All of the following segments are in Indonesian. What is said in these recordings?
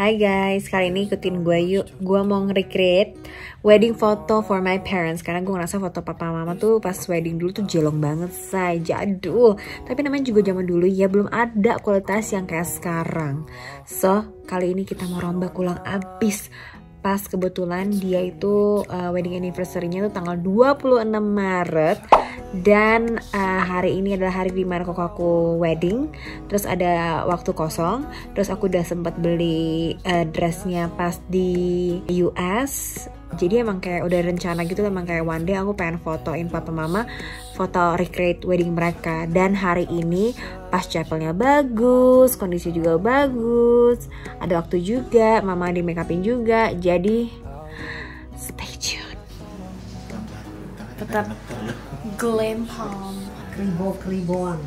Hai guys, kali ini ikutin gue yuk. Gue mau nge-recreate wedding photo for my parents. Karena gue ngerasa foto papa mama tuh pas wedding dulu tuh jelong banget say, jadul. Tapi namanya juga zaman dulu ya, belum ada kualitas yang kayak sekarang. So, kali ini kita mau rombak ulang abis. Pas kebetulan dia itu wedding anniversary-nya tuh tanggal 26 Maret. Dan hari ini adalah hari dimana aku wedding. Terus ada waktu kosong. Terus aku udah sempat beli dressnya pas di US. Jadi emang kayak udah rencana gitu, emang kayak one day aku pengen fotoin papa mama, foto recreate wedding mereka. Dan hari ini pas chapelnya bagus, kondisi juga bagus, ada waktu juga, mama di make upin juga. Jadi stay tune. Tetap glam home, kribo-kriboan.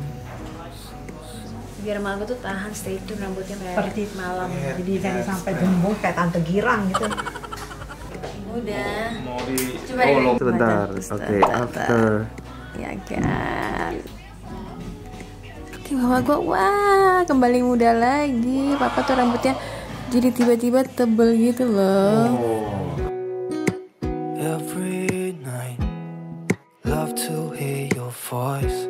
Biar malam tuh tahan, stay tune, rambutnya kayak Seperti malam. Jadi jangan sampai gembung kayak tante girang gitu. Udah. Coba sebentar. Oke, after. Ya kan. Oke, mama gue wah kembali muda lagi. Papa tuh rambutnya jadi tiba-tiba tebel gitu loh. Every night, love to hear your voice.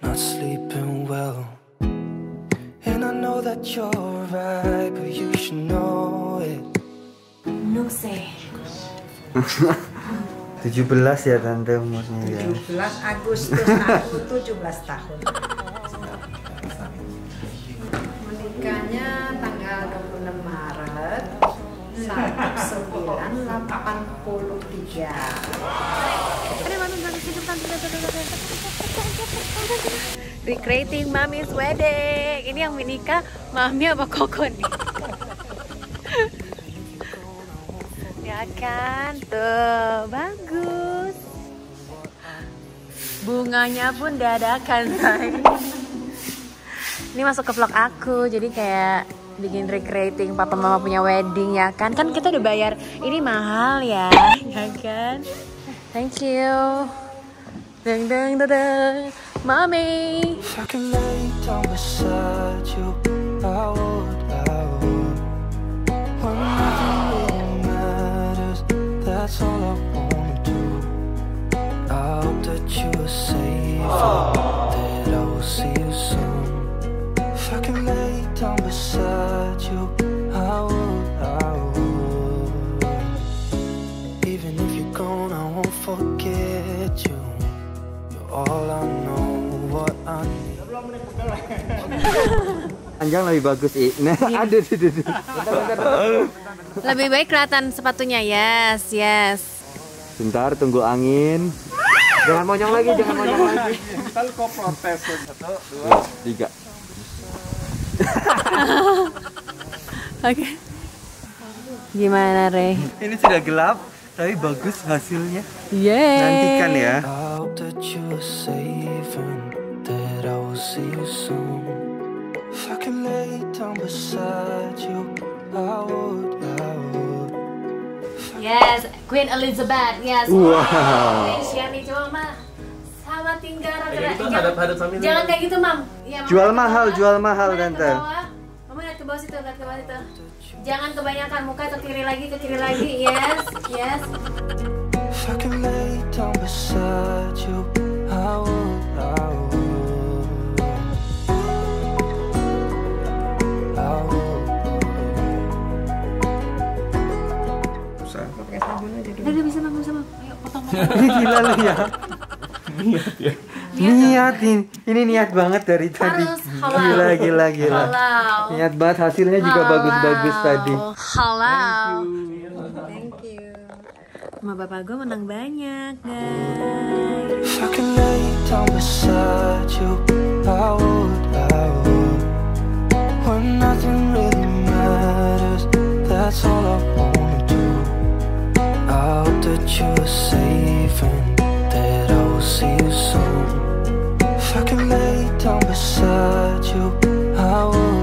Not sleeping well, and I know that you're right, but you should know it. No say. 17 ya tante umurnya ya. 17 Agustus aku 17 tahun. Menikahnya tanggal 26 Maret 1983. Recreating Mami's wedding. Ini yang menikah Mami apa Koko nih? Ya kan, tuh bagus. Bunganya pun dadakan say. Ini masuk ke vlog aku, jadi kayak bikin recreating papa mama punya wedding ya kan. Kan kita udah bayar, ini mahal ya, ya kan. Thank you. Deng deng deng, Mami. If I can lay down beside you, I would. When nothing really matters, that's all I wanna do. I hope that you are safe, that I will see you soon. If I can lay down beside you, I would. Even if you're gone, I won't forget you. You're all I know, what I need. Panjang lebih bagus nah, aduh. Lebih baik kelihatan sepatunya, yes. Bentar, tunggu angin. Jangan monyong lagi. Ntar kok protes. 1, 2, 3. Oke. Gimana, Re? Ini sudah gelap, tapi bagus hasilnya. Yeay. Nantikan ya. I hope that you are safe and that I will see you soon. If I can lay down beside you, I would. Yes, Queen Elizabeth. Yes. Wow. Indonesia nih, coba mah sama tinggal kayak gitu, hadap-hadap sambil. Jangan kayak gitu, Mam. Ya, Jual mahal tante. Mama lihat ke bawah situ, Jangan kebanyakan, muka ke kiri lagi. Yes. If I can lay down beside you, I would. Udah bisa, Mam. Ayo potong. Gila lu ya. Niat ini niat banget dari tadi. Halal. Gila. Halal. Niat banget, hasilnya juga bagus tadi. Halal. Thank you. Sama bapak gue menang banyak, guys. If I can lay down beside you, I would. When nothing really matters, that's all I wanna do. I hope that you are safe and that I will see you soon. If I can lay down beside you, I would.